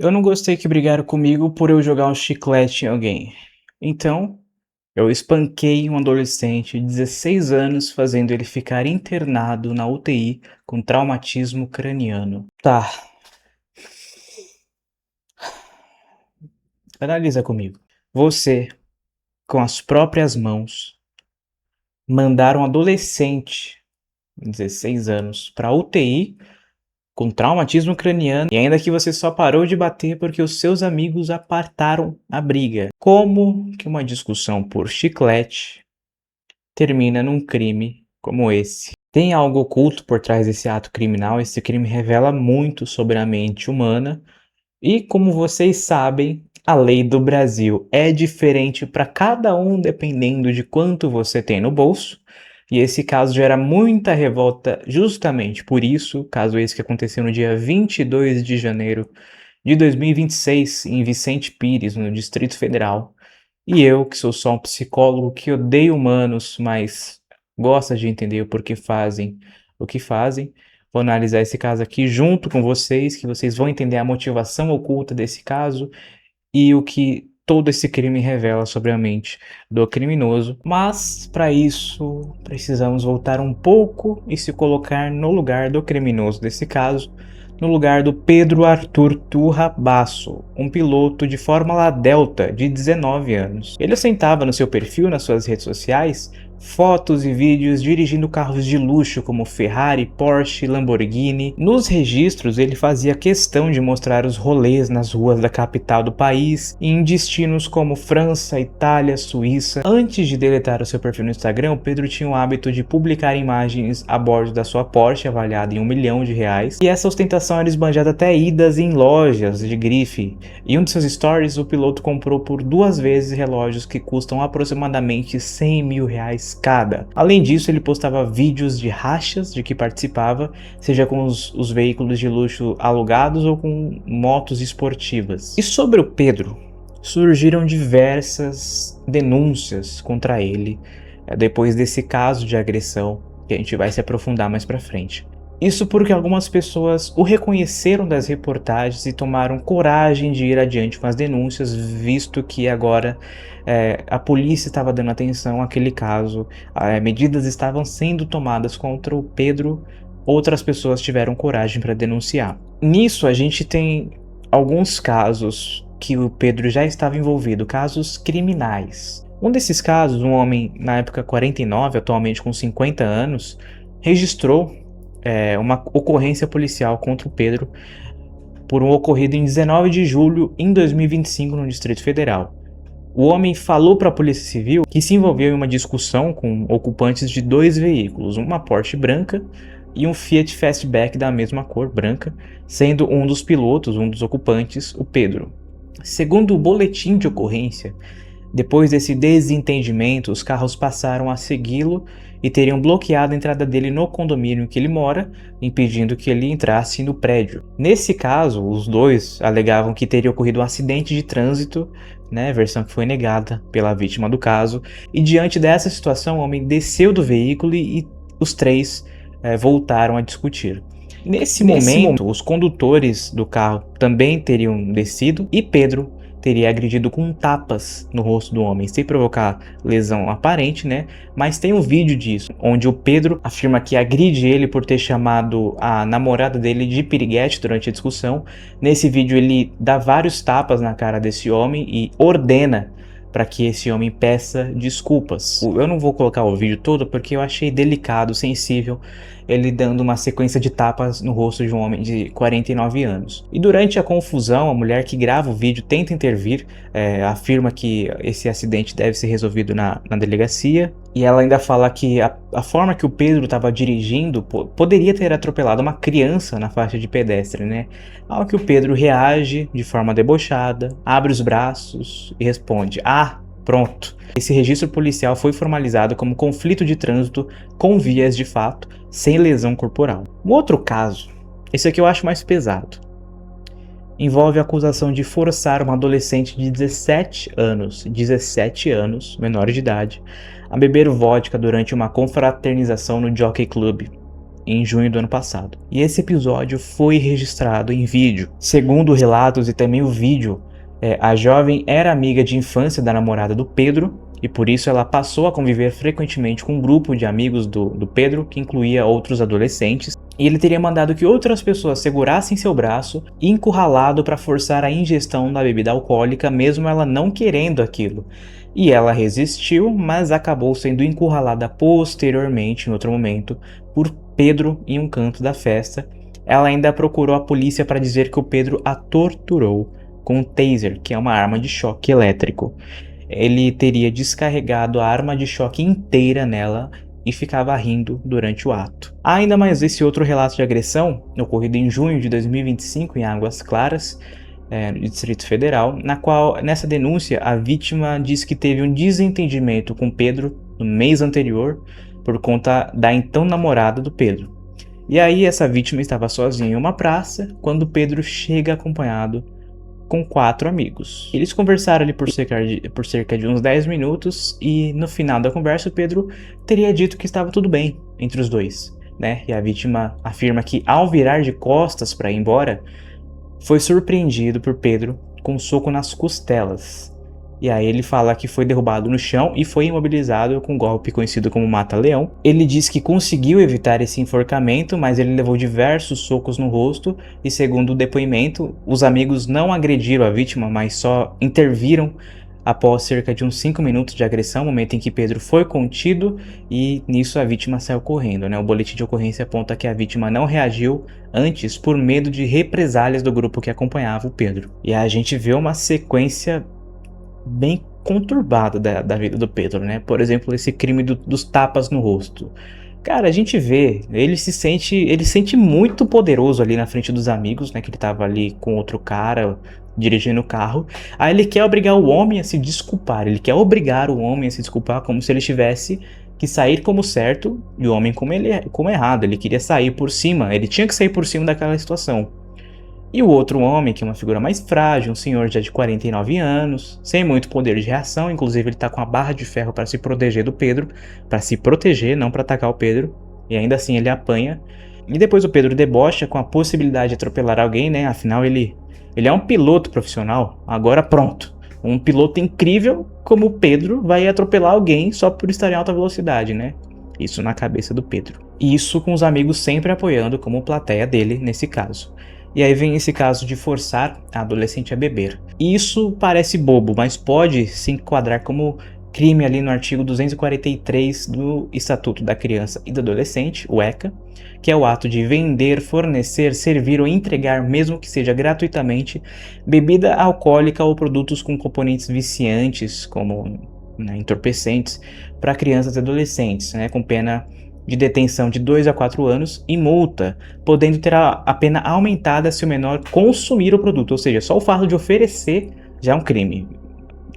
Eu não gostei que brigaram comigo por eu jogar um chiclete em alguém. Então, eu espanquei um adolescente de 16 anos, fazendo ele ficar internado na UTI com traumatismo craniano. Tá, analisa comigo. Você, com as próprias mãos, mandar um adolescente de 16 anos para UTI com traumatismo craniano e ainda que você só parou de bater porque os seus amigos apartaram a briga. Como que uma discussão por chiclete termina num crime como esse? Tem algo oculto por trás desse ato criminal. Esse crime revela muito sobre a mente humana e, como vocês sabem, a lei do Brasil é diferente para cada um dependendo de quanto você tem no bolso. E esse caso gera muita revolta justamente por isso, caso esse que aconteceu no dia 22 de janeiro de 2026 em Vicente Pires, no Distrito Federal. E eu, que sou só um psicólogo que odeia humanos, mas gosta de entender o porquê fazem o que fazem, vou analisar esse caso aqui junto com vocês, que vocês vão entender a motivação oculta desse caso e o que todo esse crime revela sobre a mente do criminoso. Mas para isso precisamos voltar um pouco e se colocar no lugar do criminoso desse caso, no lugar do Pedro Arthur Turra Basso, um piloto de Fórmula Delta de 19 anos. Ele ostentava no seu perfil nas suas redes sociais fotos e vídeos dirigindo carros de luxo como Ferrari, Porsche, Lamborghini. Nos registros ele fazia questão de mostrar os rolês nas ruas da capital do país e em destinos como França, Itália, Suíça. Antes de deletar o seu perfil no Instagram, o Pedro tinha o hábito de publicar imagens a bordo da sua Porsche avaliada em R$1 milhão, e essa ostentação era esbanjada até idas em lojas de grife. Em um de seus stories, o piloto comprou por 2 vezes relógios que custam aproximadamente R$100 mil cada. Além disso, ele postava vídeos de rachas de que participava, seja com os veículos de luxo alugados ou com motos esportivas. E sobre o Pedro, surgiram diversas denúncias contra ele depois desse caso de agressão, que a gente vai se aprofundar mais pra frente. Isso porque algumas pessoas o reconheceram das reportagens e tomaram coragem de ir adiante com as denúncias, visto que agora a polícia estava dando atenção àquele caso, medidas estavam sendo tomadas contra o Pedro, outras pessoas tiveram coragem para denunciar. Nisso a gente tem alguns casos que o Pedro já estava envolvido, casos criminais. Um desses casos, um homem na época 49, atualmente com 50 anos, registrou uma ocorrência policial contra o Pedro por um ocorrido em 19 de julho em 2025 no Distrito Federal. O homem falou para a Polícia Civil que se envolveu em uma discussão com ocupantes de 2 veículos, uma Porsche branca e um Fiat Fastback da mesma cor, branca, sendo um dos pilotos, um dos ocupantes, o Pedro. Segundo o boletim de ocorrência, depois desse desentendimento, os carros passaram a segui-lo e teriam bloqueado a entrada dele no condomínio em que ele mora, impedindo que ele entrasse no prédio. Nesse caso, os dois alegavam que teria ocorrido um acidente de trânsito, versão que foi negada pela vítima do caso, e diante dessa situação o homem desceu do veículo e os três voltaram a discutir. Nesse momento, os condutores do carro também teriam descido e Pedro teria agredido com tapas no rosto do homem, sem provocar lesão aparente, Mas tem um vídeo disso, onde o Pedro afirma que agride ele por ter chamado a namorada dele de piriguete durante a discussão. Nesse vídeo ele dá vários tapas na cara desse homem e ordena para que esse homem peça desculpas. Eu não vou colocar o vídeo todo porque eu achei delicado, sensível, ele dando uma sequência de tapas no rosto de um homem de 49 anos. E durante a confusão, a mulher que grava o vídeo tenta intervir, afirma que esse acidente deve ser resolvido na delegacia, e ela ainda fala que a forma que o Pedro estava dirigindo poderia ter atropelado uma criança na faixa de pedestre, Ao que o Pedro reage de forma debochada, abre os braços e responde: "Ah, pronto." Esse registro policial foi formalizado como conflito de trânsito com vias de fato, sem lesão corporal. Um outro caso, esse aqui eu acho mais pesado, envolve a acusação de forçar uma adolescente de 17 anos, menor de idade, a beber vodka durante uma confraternização no Jockey Club. em junho do ano passado. E esse episódio foi registrado em vídeo. Segundo relatos e também o vídeo, a jovem era amiga de infância da namorada do Pedro, e por isso ela passou a conviver frequentemente com um grupo de amigos do Pedro, que incluía outros adolescentes, e ele teria mandado que outras pessoas segurassem seu braço e encurralado para forçar a ingestão da bebida alcoólica, mesmo ela não querendo aquilo. E ela resistiu, mas acabou sendo encurralada posteriormente, em outro momento, por Pedro em um canto da festa. Ela ainda procurou a polícia para dizer que o Pedro a torturou com um taser, que é uma arma de choque elétrico. Ele teria descarregado a arma de choque inteira nela e ficava rindo durante o ato. Há ainda mais esse outro relato de agressão, ocorrido em junho de 2025 em Águas Claras, no Distrito Federal, na qual, nessa denúncia, a vítima diz que teve um desentendimento com Pedro no mês anterior por conta da então namorada do Pedro. E aí essa vítima estava sozinha em uma praça quando Pedro chega acompanhado com 4 amigos. Eles conversaram ali por cerca de uns 10 minutos e no final da conversa o Pedro teria dito que estava tudo bem entre os dois, né? E a vítima afirma que ao virar de costas para ir embora, foi surpreendido por Pedro com um soco nas costelas. E aí ele fala que foi derrubado no chão e foi imobilizado com um golpe conhecido como mata-leão. Ele diz que conseguiu evitar esse enforcamento, mas ele levou diversos socos no rosto e, segundo o depoimento, os amigos não agrediram a vítima, mas só interviram após cerca de uns 5 minutos de agressão, momento em que Pedro foi contido e nisso a vítima saiu correndo, né? O boletim de ocorrência aponta que a vítima não reagiu antes por medo de represálias do grupo que acompanhava o Pedro. E a gente vê uma sequência bem conturbada da vida do Pedro, né? Por exemplo, esse crime dos tapas no rosto. Cara, a gente vê, ele sente muito poderoso ali na frente dos amigos, né? Que ele tava ali com outro cara dirigindo o carro. Aí ele quer obrigar o homem a se desculpar. Ele quer obrigar o homem a se desculpar como se ele tivesse que sair como certo e o homem como errado. Ele queria sair por cima, ele tinha que sair por cima daquela situação. E o outro homem, que é uma figura mais frágil, um senhor já de 49 anos, sem muito poder de reação, inclusive ele tá com a barra de ferro para se proteger do Pedro, para se proteger, não para atacar o Pedro, e ainda assim ele apanha. E depois o Pedro debocha com a possibilidade de atropelar alguém, né? Afinal ele é um piloto profissional, agora pronto. Um piloto incrível como o Pedro vai atropelar alguém só por estar em alta velocidade, né? Isso na cabeça do Pedro. E isso com os amigos sempre apoiando como plateia dele nesse caso. E aí vem esse caso de forçar a adolescente a beber. Isso parece bobo, mas pode se enquadrar como crime ali no artigo 243 do Estatuto da Criança e do Adolescente, o ECA, que é o ato de vender, fornecer, servir ou entregar, mesmo que seja gratuitamente, bebida alcoólica ou produtos com componentes viciantes, como entorpecentes, para crianças e adolescentes, né, com pena de detenção de 2 a 4 anos e multa, podendo ter a pena aumentada se o menor consumir o produto, ou seja, só o fato de oferecer já é um crime.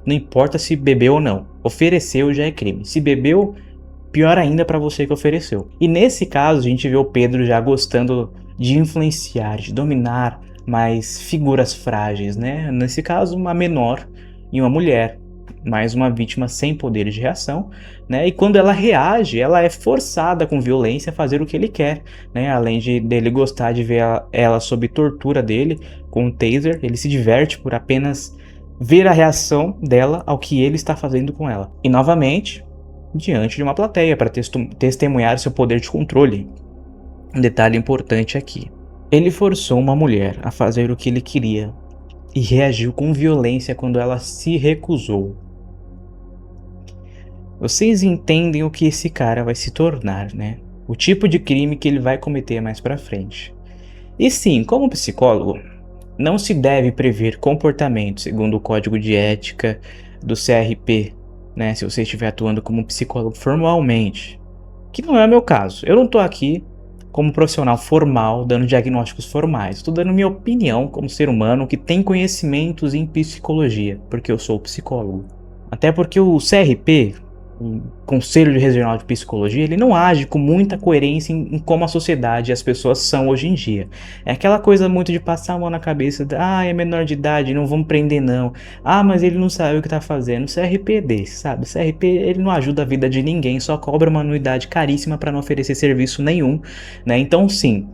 Não importa se bebeu ou não, ofereceu já é crime. Se bebeu, pior ainda para você que ofereceu. E nesse caso, a gente vê o Pedro já gostando de influenciar, de dominar mais figuras frágeis, né? Nesse caso, uma menor e uma mulher, mais uma vítima sem poderes de reação, né? E quando ela reage, ela é forçada com violência a fazer o que ele quer, né? Além dele gostar de ver ela sob tortura dele com um taser, ele se diverte por apenas ver a reação dela ao que ele está fazendo com ela. E novamente, diante de uma plateia para testemunhar seu poder de controle. Um detalhe importante aqui. Ele forçou uma mulher a fazer o que ele queria e reagiu com violência quando ela se recusou. Vocês entendem o que esse cara vai se tornar, né? O tipo de crime que ele vai cometer mais pra frente. E sim, como psicólogo, não se deve prever comportamento segundo o código de ética do CRP, né? Se você estiver atuando como psicólogo formalmente, que não é o meu caso. Eu não tô aqui como profissional formal dando diagnósticos formais. Estou dando minha opinião como ser humano que tem conhecimentos em psicologia, porque eu sou psicólogo. Até porque o CRP o Conselho Regional de Psicologia, ele não age com muita coerência em como a sociedade e as pessoas são hoje em dia. É aquela coisa muito de passar a mão na cabeça, é menor de idade, não vamos prender não. Mas ele não sabe o que tá fazendo. O CRPD, sabe? O CRP, ele não ajuda a vida de ninguém, só cobra uma anuidade caríssima para não oferecer serviço nenhum, né? Então, sim,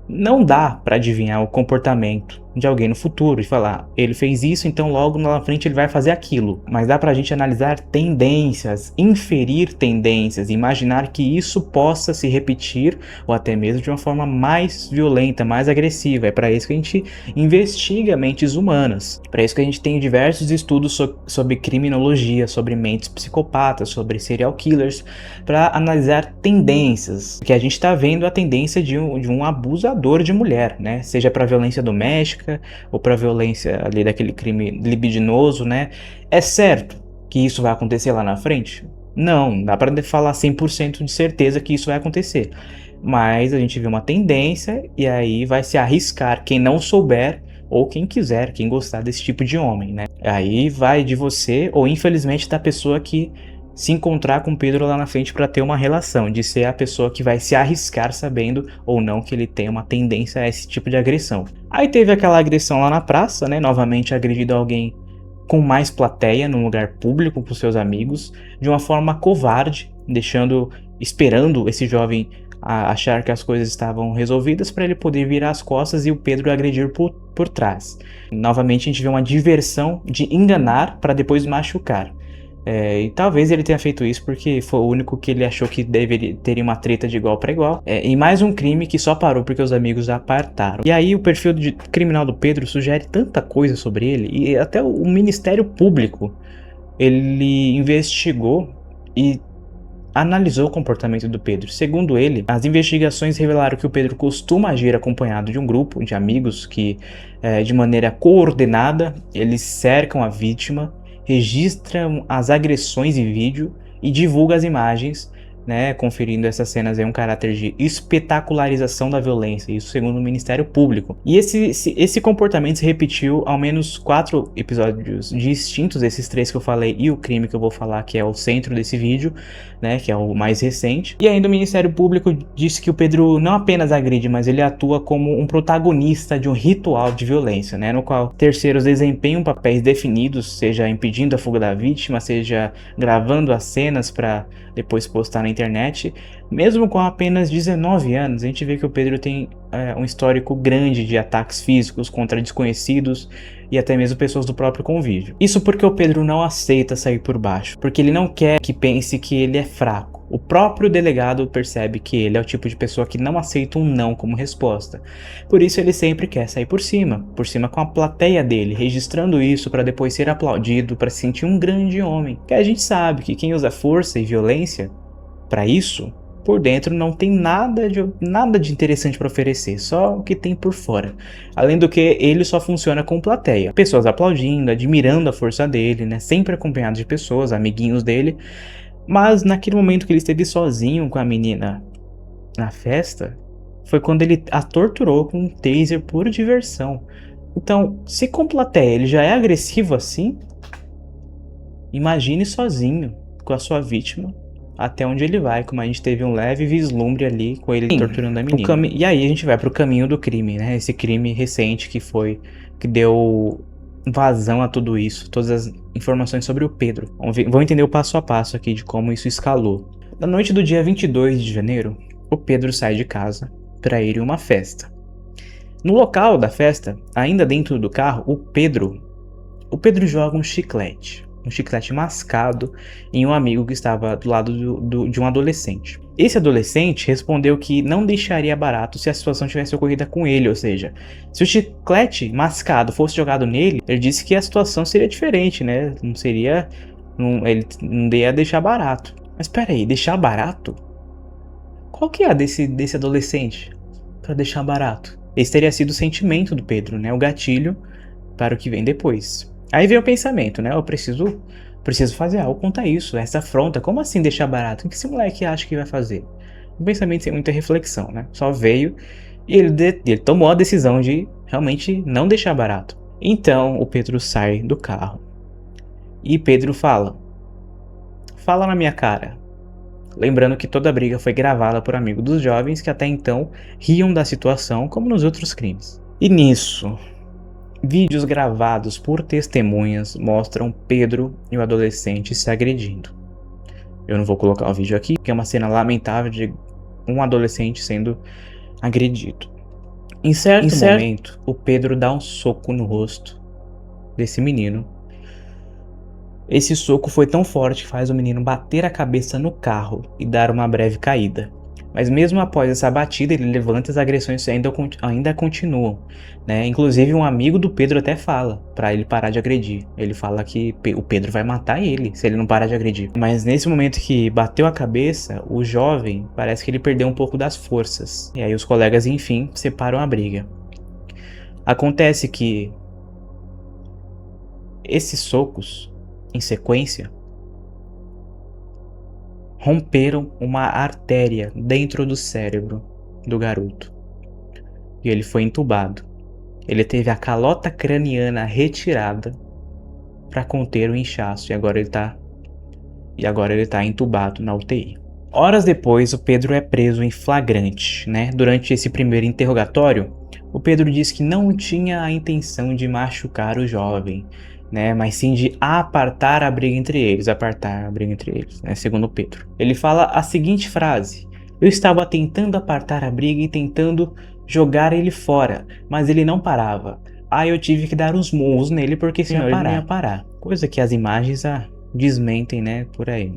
não dá para adivinhar o comportamento de alguém no futuro e falar, ele fez isso, então logo na frente ele vai fazer aquilo. Mas dá pra gente analisar tendências, inferir tendências, imaginar que isso possa se repetir ou até mesmo de uma forma mais violenta, mais agressiva. É para isso que a gente investiga mentes humanas. Para isso que a gente tem diversos estudos sobre criminologia, sobre mentes psicopatas, sobre serial killers, para analisar tendências. Porque a gente está vendo a tendência de um abusador de mulher, né? Seja para violência doméstica ou para violência ali daquele crime libidinoso, né? É certo que isso vai acontecer lá na frente? Não, dá para falar 100% de certeza que isso vai acontecer. Mas a gente vê uma tendência e aí vai se arriscar quem não souber ou quem quiser, quem gostar desse tipo de homem, né? Aí vai de você ou infelizmente da pessoa que se encontrar com Pedro lá na frente para ter uma relação, de ser a pessoa que vai se arriscar sabendo ou não que ele tem uma tendência a esse tipo de agressão. Aí teve aquela agressão lá na praça, né? Novamente agredido alguém com mais plateia, num lugar público com seus amigos, de uma forma covarde, esperando esse jovem achar que as coisas estavam resolvidas para ele poder virar as costas e o Pedro agredir por trás. Novamente a gente vê uma diversão de enganar para depois machucar. E talvez ele tenha feito isso porque foi o único que ele achou que teria uma treta de igual para igual. E mais um crime que só parou porque os amigos apartaram. E aí o perfil criminal do Pedro sugere tanta coisa sobre ele, e até o Ministério Público, ele investigou e analisou o comportamento do Pedro. Segundo ele, as investigações revelaram que o Pedro costuma agir acompanhado de um grupo de amigos que, de maneira coordenada, eles cercam a vítima, registram as agressões em vídeo e divulgam as imagens, né, conferindo essas cenas aí um caráter de espetacularização da violência, isso segundo o Ministério Público. E esse comportamento se repetiu ao menos 4 episódios distintos, esses 3 que eu falei e o crime que eu vou falar, que é o centro desse vídeo, né, que é o mais recente. E ainda o Ministério Público disse que o Pedro não apenas agride, mas ele atua como um protagonista de um ritual de violência, né, no qual terceiros desempenham papéis definidos, seja impedindo a fuga da vítima, seja gravando as cenas para depois postar na internet. Mesmo com apenas 19 anos, a gente vê que o Pedro tem um histórico grande de ataques físicos contra desconhecidos e até mesmo pessoas do próprio convívio. Isso porque o Pedro não aceita sair por baixo, porque ele não quer que pense que ele é fraco. O próprio delegado percebe que ele é o tipo de pessoa que não aceita um não como resposta. Por isso ele sempre quer sair por cima com a plateia dele, registrando isso para depois ser aplaudido, para se sentir um grande homem. Que a gente sabe que quem usa força e violência para isso, por dentro não tem nada de interessante para oferecer, só o que tem por fora. Além do que, ele só funciona com plateia. Pessoas aplaudindo, admirando a força dele, né? Sempre acompanhado de pessoas, amiguinhos dele. Mas naquele momento que ele esteve sozinho com a menina na festa, foi quando ele a torturou com um taser por diversão. Então, se com plateia ele já é agressivo assim, imagine sozinho com a sua vítima até onde ele vai, como a gente teve um leve vislumbre ali com ele torturando a menina. E aí a gente vai pro caminho do crime, né? Esse crime recente que deu vazão a tudo isso, todas as informações sobre o Pedro. Vamos entender o passo a passo aqui de como isso escalou. Na noite do dia 22 de janeiro, o Pedro sai de casa para ir em uma festa. No local da festa, ainda dentro do carro, o Pedro joga um chiclete mascado em um amigo que estava do lado de um adolescente. Esse adolescente respondeu que não deixaria barato se a situação tivesse ocorrido com ele, ou seja, se o chiclete mascado fosse jogado nele, ele disse que a situação seria diferente, né? Ele não ia deixar barato. Mas peraí, deixar barato? Qual que é desse adolescente para deixar barato? Esse teria sido o sentimento do Pedro, né? O gatilho para o que vem depois. Aí vem o pensamento, né? Eu preciso fazer algo contra isso, essa afronta. Como assim deixar barato? O que esse moleque acha que vai fazer? Um pensamento sem muita reflexão, né? Só veio e ele tomou a decisão de realmente não deixar barato. Então o Pedro sai do carro e Pedro fala: Fala na minha cara. Lembrando que toda a briga foi gravada por amigo dos jovens que até então riam da situação como nos outros crimes. E nisso, vídeos gravados por testemunhas mostram Pedro e o adolescente se agredindo. Eu não vou colocar o vídeo aqui, porque é uma cena lamentável de um adolescente sendo agredido. Em certo momento, o Pedro dá um soco no rosto desse menino. Esse soco foi tão forte que faz o menino bater a cabeça no carro e dar uma breve caída. Mas mesmo após essa batida, ele levanta, as agressões ainda continuam, né? Inclusive um amigo do Pedro até fala para ele parar de agredir. Ele fala que o Pedro vai matar ele se ele não parar de agredir. Mas nesse momento que bateu a cabeça, o jovem parece que ele perdeu um pouco das forças. E aí os colegas, enfim, separam a briga. Acontece que esses socos, em sequência, romperam uma artéria dentro do cérebro do garoto. E ele foi entubado. Ele teve a calota craniana retirada para conter o inchaço e agora ele tá entubado na UTI. Horas depois, o Pedro é preso em flagrante, né? Durante esse primeiro interrogatório, o Pedro diz que não tinha a intenção de machucar o jovem, né? Mas sim de apartar a briga entre eles, né? Segundo o Pedro. Ele fala a seguinte frase: eu estava tentando apartar a briga e tentando jogar ele fora, mas ele não parava. Aí eu tive que dar uns murros nele porque senão ele não ia parar. Coisa que as imagens desmentem, né? Por aí.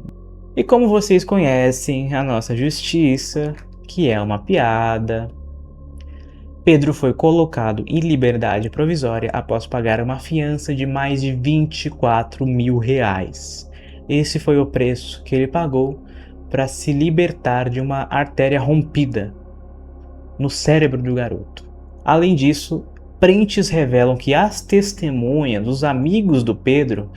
E como vocês conhecem a nossa justiça, que é uma piada, Pedro foi colocado em liberdade provisória após pagar uma fiança de mais de 24 mil reais. Esse foi o preço que ele pagou para se libertar de uma artéria rompida no cérebro do garoto. Além disso, prints revelam que as testemunhas, os amigos do Pedro,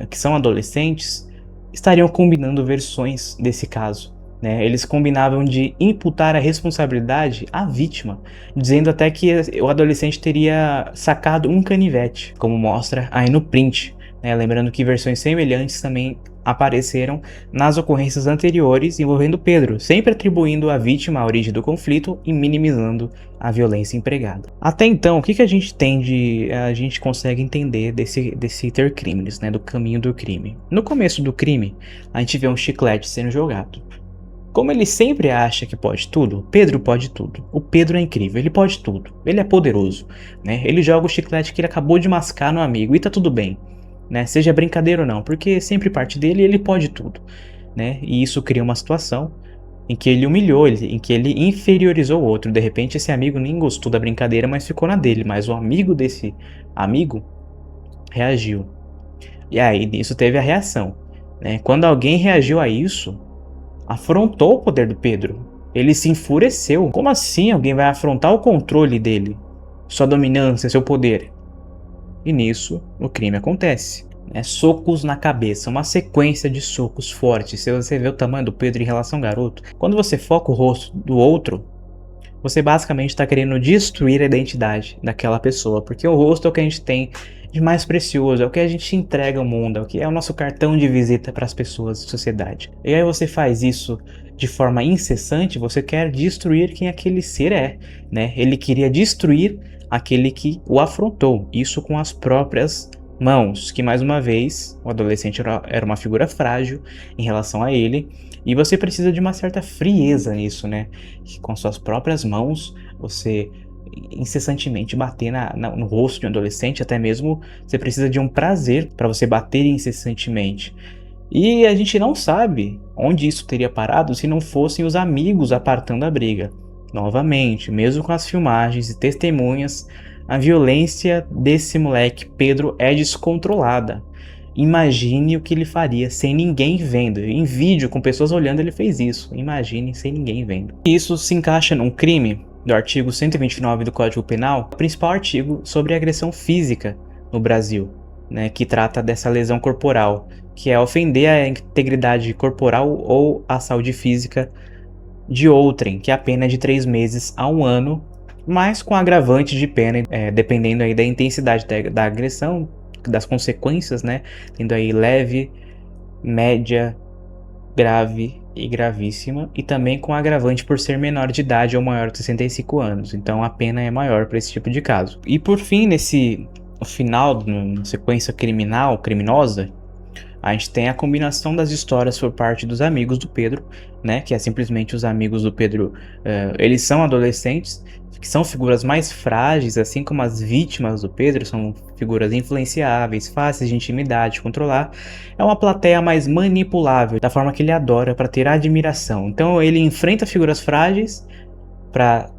que são adolescentes, estariam combinando versões desse caso, né? Eles combinavam de imputar a responsabilidade à vítima, dizendo até que o adolescente teria sacado um canivete, como mostra aí no print, né? Lembrando que versões semelhantes também apareceram nas ocorrências anteriores envolvendo Pedro, sempre atribuindo à vítima a origem do conflito e minimizando a violência empregada. Até então, o que a gente consegue entender desse ter crimes, né, do caminho do crime? No começo do crime, a gente vê um chiclete sendo jogado. Como ele sempre acha que pode tudo, Pedro pode tudo. O Pedro é incrível, ele pode tudo. Ele é poderoso, né? Ele joga o chiclete que ele acabou de mascar no amigo e tá tudo bem, né? Seja brincadeira ou não, porque sempre parte dele e ele pode tudo, né? E isso cria uma situação em que ele humilhou, em que ele inferiorizou o outro. De repente esse amigo nem gostou da brincadeira, mas ficou na dele. Mas o amigo desse amigo reagiu. E aí nisso teve a reação, né? Quando alguém reagiu a isso, afrontou o poder do Pedro. Ele se enfureceu. Como assim alguém vai afrontar o controle dele? Sua dominância, seu poder? E nisso, o crime acontece. Socos na cabeça, uma sequência de socos fortes. Se você vê o tamanho do Pedro em relação ao garoto, quando você foca o rosto do outro, você basicamente está querendo destruir a identidade daquela pessoa, porque o rosto é o que a gente tem de mais precioso, é o que a gente entrega ao mundo, é o que é o nosso cartão de visita para as pessoas da sociedade. E aí você faz isso de forma incessante, você quer destruir quem aquele ser é, né? Ele queria destruir aquele que o afrontou, isso com as próprias mãos, que mais uma vez o adolescente era uma figura frágil em relação a ele, e você precisa de uma certa frieza nisso, né? Que com suas próprias mãos você incessantemente bater no rosto de um adolescente, até mesmo você precisa de um prazer para você bater incessantemente. E a gente não sabe onde isso teria parado se não fossem os amigos apartando a briga. Novamente, mesmo com as filmagens e testemunhas, a violência desse moleque Pedro é descontrolada. Imagine o que ele faria sem ninguém vendo. Em vídeo, com pessoas olhando, ele fez isso. Imagine sem ninguém vendo. Isso se encaixa num crime do artigo 129 do Código Penal, o principal artigo sobre agressão física no Brasil, né, que trata dessa lesão corporal, que é ofender a integridade corporal ou a saúde física de outrem, que a pena é de 3 meses a 1 ano, mas com agravante de pena, dependendo aí da intensidade da agressão, das consequências, né, tendo aí leve, média, grave e gravíssima, e também com agravante por ser menor de idade ou maior de 65 anos. Então a pena é maior para esse tipo de caso. E por fim, nesse final, na sequência criminosa, a gente tem a combinação das histórias por parte dos amigos do Pedro, né? Que é simplesmente os amigos do Pedro, eles são adolescentes, que são figuras mais frágeis, assim como as vítimas do Pedro, são figuras influenciáveis, fáceis de intimidar, de controlar. É uma plateia mais manipulável, da forma que ele adora, para ter admiração. Então ele enfrenta figuras frágeis para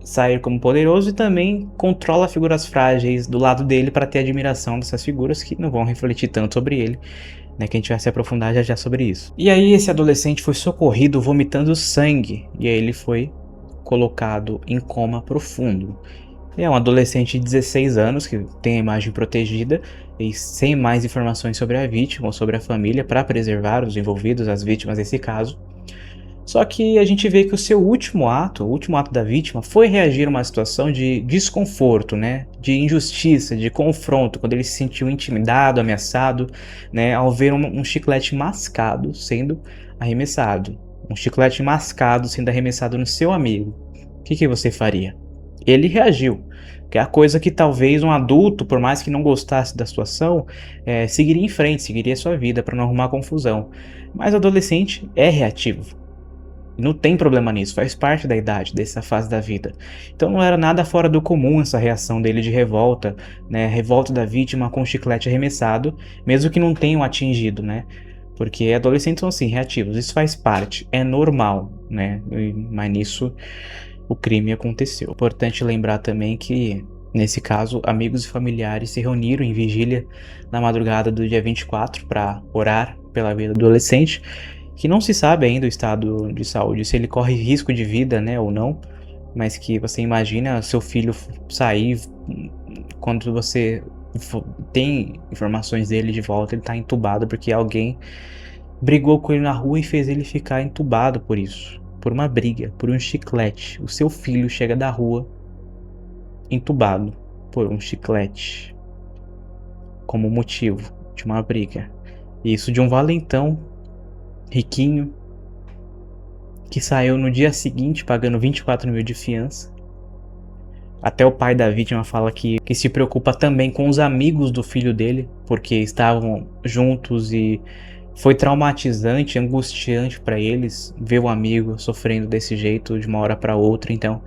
sair como poderoso e também controla figuras frágeis do lado dele para ter admiração dessas figuras que não vão refletir tanto sobre ele, né, que a gente vai se aprofundar já já sobre isso. E aí esse adolescente foi socorrido vomitando sangue, e aí ele foi colocado em coma profundo. É um adolescente de 16 anos que tem a imagem protegida e sem mais informações sobre a vítima ou sobre a família para preservar os envolvidos, as vítimas desse caso. Só que a gente vê que o seu último ato da vítima, foi reagir a uma situação de desconforto, né? De injustiça, de confronto, quando ele se sentiu intimidado, ameaçado, né? Ao ver um chiclete mascado sendo arremessado. Um chiclete mascado sendo arremessado no seu amigo. O que você faria? Ele reagiu. Que é a coisa que talvez um adulto, por mais que não gostasse da situação, seguiria em frente, seguiria a sua vida para não arrumar confusão. Mas o adolescente é reativo. Não tem problema nisso, faz parte da idade, dessa fase da vida. Então não era nada fora do comum essa reação dele de revolta, né? Revolta da vítima com o chiclete arremessado, mesmo que não tenham atingido, né? Porque adolescentes são assim, reativos, isso faz parte, é normal, né? Mas nisso o crime aconteceu. Importante lembrar também que, nesse caso, amigos e familiares se reuniram em vigília na madrugada do dia 24 para orar pela vida do adolescente, que não se sabe ainda o estado de saúde, se ele corre risco de vida, né, ou não, mas que você imagina seu filho sair quando você tem informações dele de volta, ele tá entubado porque alguém brigou com ele na rua e fez ele ficar entubado por isso, por uma briga, por um chiclete. O seu filho chega da rua entubado por um chiclete como motivo de uma briga. E isso de um valentão riquinho que saiu no dia seguinte pagando 24 mil de fiança. Até o pai da vítima fala que se preocupa também com os amigos do filho dele, porque estavam juntos e foi traumatizante, angustiante para eles ver o amigo sofrendo desse jeito de uma hora para outra. Então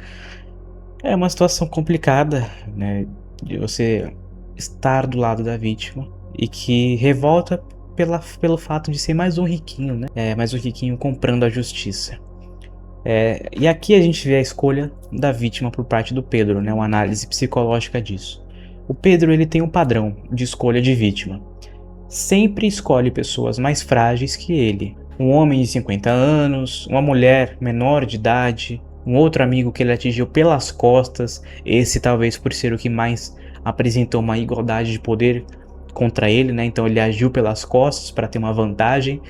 é uma situação complicada, né, de você estar do lado da vítima e que revolta pelo fato de ser mais um riquinho, né? Mais um riquinho comprando a justiça. E aqui a gente vê a escolha da vítima por parte do Pedro, né? Uma análise psicológica disso. O Pedro, ele tem um padrão de escolha de vítima. Sempre escolhe pessoas mais frágeis que ele. Um homem de 50 anos, uma mulher menor de idade, um outro amigo que ele atingiu pelas costas, esse talvez por ser o que mais apresentou uma igualdade de poder contra ele, né? Então ele agiu pelas costas para ter uma vantagem.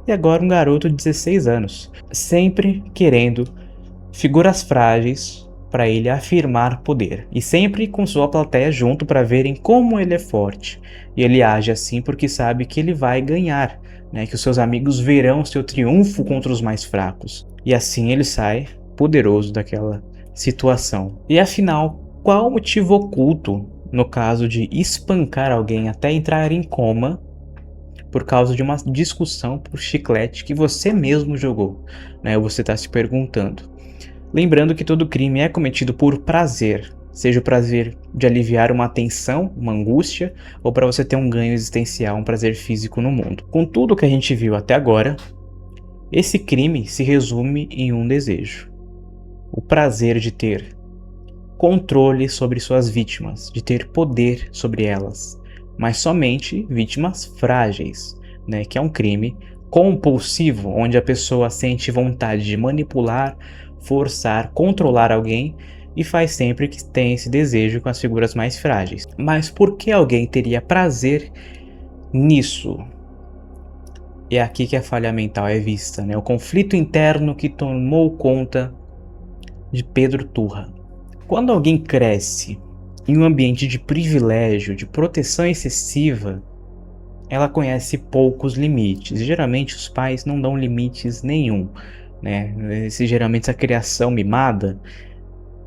E agora um garoto de 16 anos, sempre querendo figuras frágeis para ele afirmar poder, e sempre com sua plateia junto para verem como ele é forte. E ele age assim porque sabe que ele vai ganhar, né? Que os seus amigos verão seu triunfo contra os mais fracos. E assim ele sai poderoso daquela situação. E afinal, qual o motivo oculto no caso de espancar alguém até entrar em coma por causa de uma discussão por chiclete que você mesmo jogou, né? Você está se perguntando. Lembrando que todo crime é cometido por prazer, seja o prazer de aliviar uma tensão, uma angústia, ou para você ter um ganho existencial, um prazer físico no mundo. Com tudo que a gente viu até agora, esse crime se resume em um desejo: o prazer de ter controle sobre suas vítimas, de ter poder sobre elas, mas somente vítimas frágeis, né? Que é um crime compulsivo, onde a pessoa sente vontade de manipular, forçar, controlar alguém e faz sempre que tem esse desejo com as figuras mais frágeis. Mas por que alguém teria prazer nisso? É aqui que a falha mental é vista, né? O conflito interno que tomou conta de Pedro Turra. Quando alguém cresce em um ambiente de privilégio, de proteção excessiva, ela conhece poucos limites. E geralmente os pais não dão limites nenhum, né? Geralmente essa criação mimada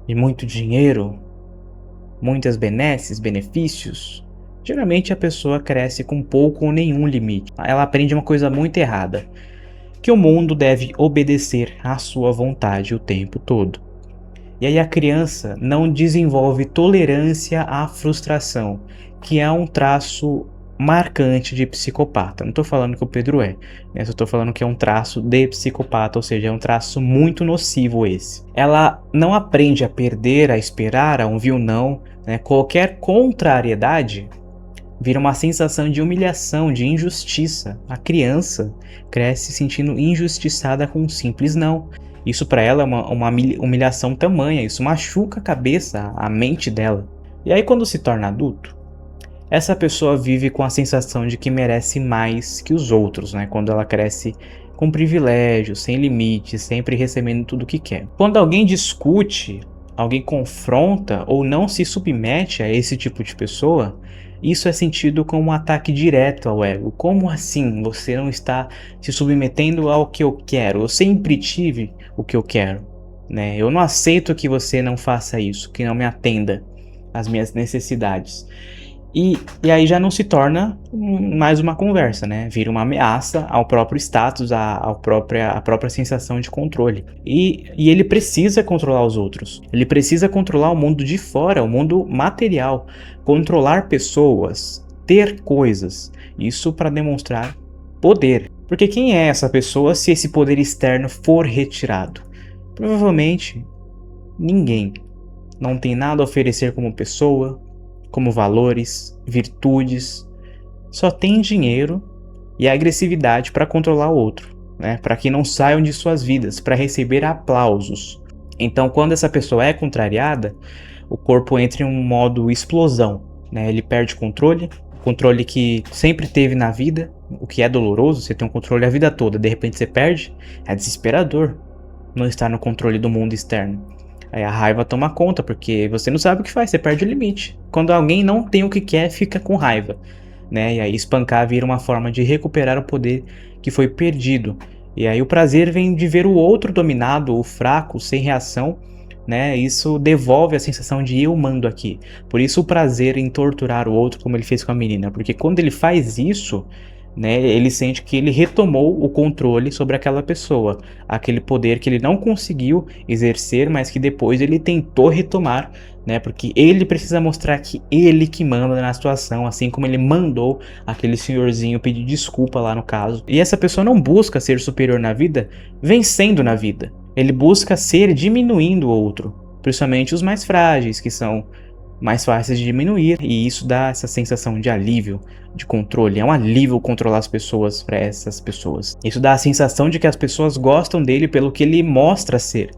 de muito dinheiro, muitas benesses, benefícios, geralmente a pessoa cresce com pouco ou nenhum limite. Ela aprende uma coisa muito errada, que o mundo deve obedecer à sua vontade o tempo todo. E aí a criança não desenvolve tolerância à frustração, que é um traço marcante de psicopata. Não estou falando que o Pedro é, né? Só estou falando que é um traço de psicopata, ou seja, é um traço muito nocivo esse. Ela não aprende a perder, a esperar, a ouvir o não, né? Qualquer contrariedade vira uma sensação de humilhação, de injustiça. A criança cresce se sentindo injustiçada com um simples não. Isso para ela é uma humilhação tamanha, isso machuca a cabeça, a mente dela. E aí quando se torna adulto, essa pessoa vive com a sensação de que merece mais que os outros, né? Quando ela cresce com privilégios, sem limites, sempre recebendo tudo o que quer. Quando alguém discute, alguém confronta ou não se submete a esse tipo de pessoa, isso é sentido como um ataque direto ao ego. Como assim você não está se submetendo ao que eu quero? Eu sempre tive o que eu quero, né? Eu não aceito que você não faça isso, que não me atenda às minhas necessidades. E aí já não se torna mais uma conversa, né? Vira uma ameaça ao próprio status, à própria sensação de controle. E ele precisa controlar os outros. Ele precisa controlar o mundo de fora, o mundo material. Controlar pessoas, ter coisas. Isso para demonstrar poder. Porque quem é essa pessoa se esse poder externo for retirado? Provavelmente ninguém. Não tem nada a oferecer como pessoa, como valores, virtudes, só tem dinheiro e agressividade para controlar o outro, né? Para que não saiam de suas vidas, para receber aplausos. Então, quando essa pessoa é contrariada, o corpo entra em um modo explosão, né? Ele perde controle, controle que sempre teve na vida, o que é doloroso, você tem um controle a vida toda, de repente você perde, é desesperador não estar no controle do mundo externo. Aí a raiva toma conta, porque você não sabe o que faz, você perde o limite. Quando alguém não tem o que quer, fica com raiva, né? E aí espancar vira uma forma de recuperar o poder que foi perdido. E aí o prazer vem de ver o outro dominado, o fraco, sem reação, né? Isso devolve a sensação de eu mando aqui. Por isso o prazer em torturar o outro, como ele fez com a menina, porque quando ele faz isso, né, ele sente que ele retomou o controle sobre aquela pessoa, aquele poder que ele não conseguiu exercer, mas que depois ele tentou retomar, né, porque ele precisa mostrar que ele que manda na situação, assim como ele mandou aquele senhorzinho pedir desculpa lá no caso. E essa pessoa não busca ser superior na vida, vencendo na vida. Ele busca ser diminuindo o outro, principalmente os mais frágeis, que são mais fáceis de diminuir, e isso dá essa sensação de alívio, de controle. É um alívio controlar as pessoas para essas pessoas. Isso dá a sensação de que as pessoas gostam dele pelo que ele mostra ser,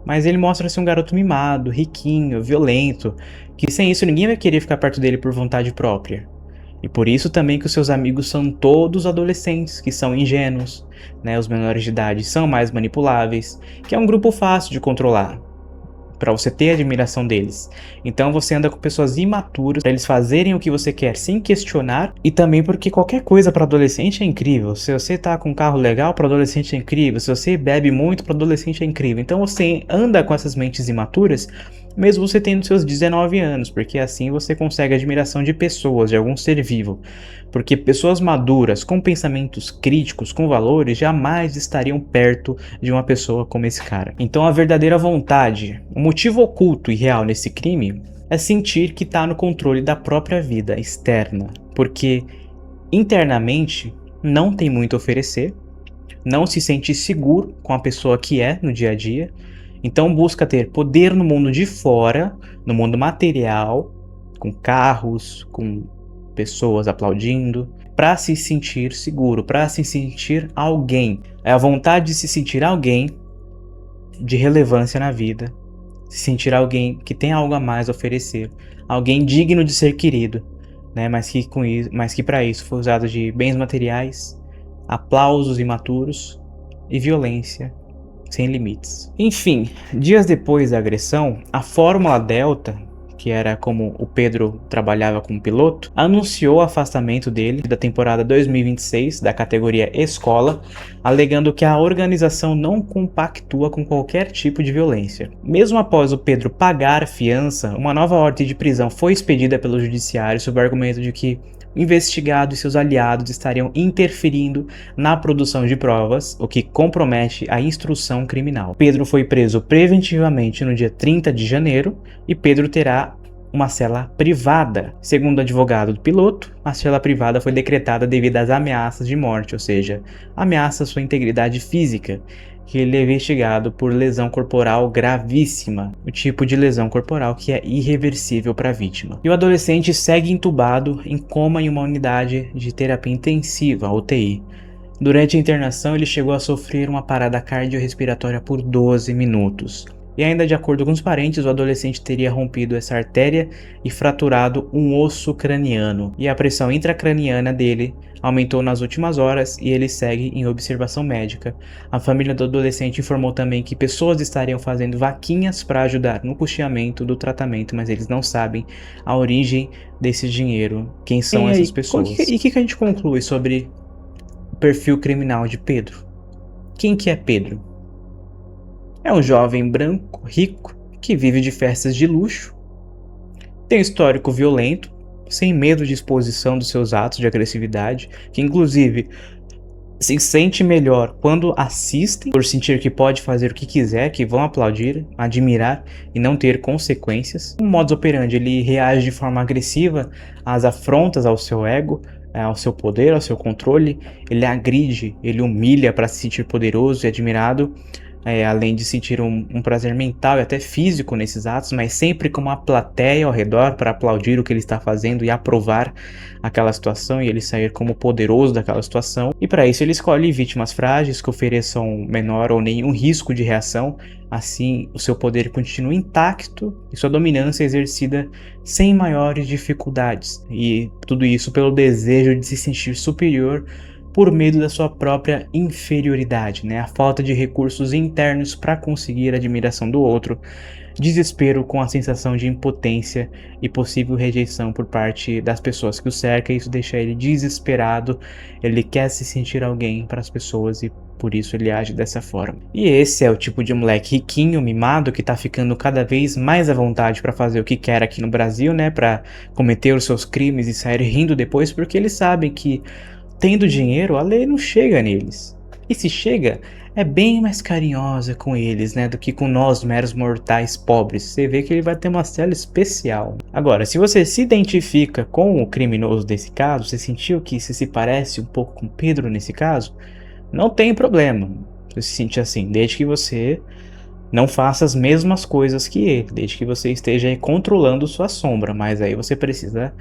mas ele mostra ser um garoto mimado, riquinho, violento, que sem isso ninguém vai querer ficar perto dele por vontade própria. E por isso também que os seus amigos são todos adolescentes, que são ingênuos, né? Os menores de idade são mais manipuláveis, que é um grupo fácil de controlar, para você ter admiração deles. Então você anda com pessoas imaturas, para eles fazerem o que você quer sem questionar, e também porque qualquer coisa para adolescente é incrível. Se você tá com um carro legal, para adolescente é incrível. Se você bebe muito, para adolescente é incrível. Então você anda com essas mentes imaturas, mesmo você tendo seus 19 anos, porque assim você consegue a admiração de pessoas, de algum ser vivo. Porque pessoas maduras, com pensamentos críticos, com valores, jamais estariam perto de uma pessoa como esse cara. Então a verdadeira vontade, o motivo oculto e real nesse crime, é sentir que está no controle da própria vida externa. Porque internamente não tem muito a oferecer, não se sente seguro com a pessoa que é no dia a dia, então busca ter poder no mundo de fora, no mundo material, com carros, com pessoas aplaudindo, para se sentir seguro, para se sentir alguém. É a vontade de se sentir alguém de relevância na vida, se sentir alguém que tem algo a mais a oferecer, alguém digno de ser querido, né? Mas que para isso foi usado de bens materiais, aplausos imaturos e violência sem limites. Enfim, dias depois da agressão, a fórmula Delta, que era como o Pedro trabalhava como piloto, anunciou o afastamento dele da temporada 2026 da categoria Escola, alegando que a organização não compactua com qualquer tipo de violência. Mesmo após o Pedro pagar fiança, uma nova ordem de prisão foi expedida pelo judiciário sob o argumento de que o investigado e seus aliados estariam interferindo na produção de provas, o que compromete a instrução criminal. Pedro foi preso preventivamente no dia 30 de janeiro e Pedro terá uma cela privada. Segundo o advogado do piloto, a cela privada foi decretada devido às ameaças de morte, ou seja, ameaça à sua integridade física, que ele é investigado por lesão corporal gravíssima, o tipo de lesão corporal que é irreversível para a vítima. E o adolescente segue entubado em coma em uma unidade de terapia intensiva, UTI. Durante a internação, ele chegou a sofrer uma parada cardiorrespiratória por 12 minutos. E ainda de acordo com os parentes, o adolescente teria rompido essa artéria e fraturado um osso craniano. E a pressão intracraniana dele aumentou nas últimas horas e ele segue em observação médica. A família do adolescente informou também que pessoas estariam fazendo vaquinhas para ajudar no custeamento do tratamento, mas eles não sabem a origem desse dinheiro, quem são essas pessoas. E o que a gente conclui sobre o perfil criminal de Pedro? Quem que é Pedro? É um jovem branco, rico, que vive de festas de luxo, tem um histórico violento, sem medo de exposição dos seus atos de agressividade, que inclusive se sente melhor quando assistem, por sentir que pode fazer o que quiser, que vão aplaudir, admirar e não ter consequências. O modus operandi, ele reage de forma agressiva às afrontas ao seu ego, ao seu poder, ao seu controle, ele agride, ele humilha para se sentir poderoso e admirado, além de sentir um prazer mental e até físico nesses atos, mas sempre com uma plateia ao redor para aplaudir o que ele está fazendo e aprovar aquela situação e ele sair como poderoso daquela situação. E para isso ele escolhe vítimas frágeis que ofereçam menor ou nenhum risco de reação, assim o seu poder continua intacto e sua dominância é exercida sem maiores dificuldades. E tudo isso pelo desejo de se sentir superior por medo da sua própria inferioridade, né? A falta de recursos internos para conseguir a admiração do outro, desespero com a sensação de impotência e possível rejeição por parte das pessoas que o cercam, isso deixa ele desesperado, ele quer se sentir alguém para as pessoas e por isso ele age dessa forma. E esse é o tipo de moleque riquinho, mimado, que tá ficando cada vez mais à vontade para fazer o que quer aqui no Brasil, né? Para cometer os seus crimes e sair rindo depois, porque eles sabem que tendo dinheiro, a lei não chega neles. E se chega, é bem mais carinhosa com eles, né, do que com nós, meros mortais pobres. Você vê que ele vai ter uma cela especial. Agora, se você se identifica com o criminoso desse caso, você sentiu que se parece um pouco com Pedro nesse caso, não tem problema você se sentir assim, desde que você não faça as mesmas coisas que ele, desde que você esteja aí controlando sua sombra, mas aí você precisa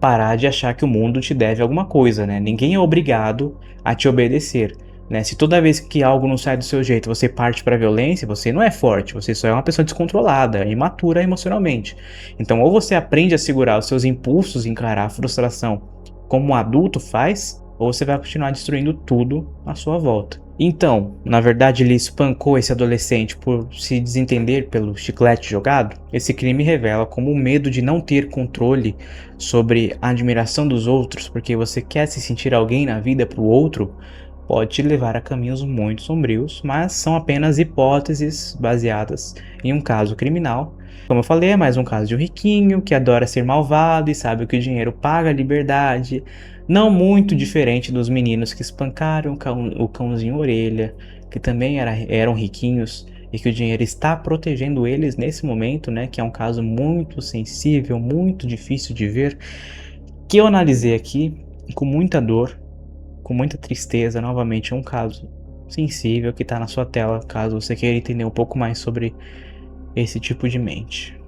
parar de achar que o mundo te deve alguma coisa, né? Ninguém é obrigado a te obedecer, né? Se toda vez que algo não sai do seu jeito você parte para violência, você não é forte, você só é uma pessoa descontrolada, imatura emocionalmente. Então, ou você aprende a segurar os seus impulsos e encarar a frustração como um adulto faz, ou você vai continuar destruindo tudo à sua volta. Então, na verdade, ele espancou esse adolescente por se desentender pelo chiclete jogado. Esse crime revela como o medo de não ter controle sobre a admiração dos outros, porque você quer se sentir alguém na vida para o outro, pode te levar a caminhos muito sombrios, mas são apenas hipóteses baseadas em um caso criminal. Como eu falei, é mais um caso de um riquinho que adora ser malvado e sabe que o dinheiro paga a liberdade, não muito diferente dos meninos que espancaram o cãozinho orelha, que também eram riquinhos e que o dinheiro está protegendo eles nesse momento, né? Que é um caso muito sensível, muito difícil de ver, que eu analisei aqui com muita dor, com muita tristeza. Novamente é um caso sensível que está na sua tela, caso você queira entender um pouco mais sobre esse tipo de mente.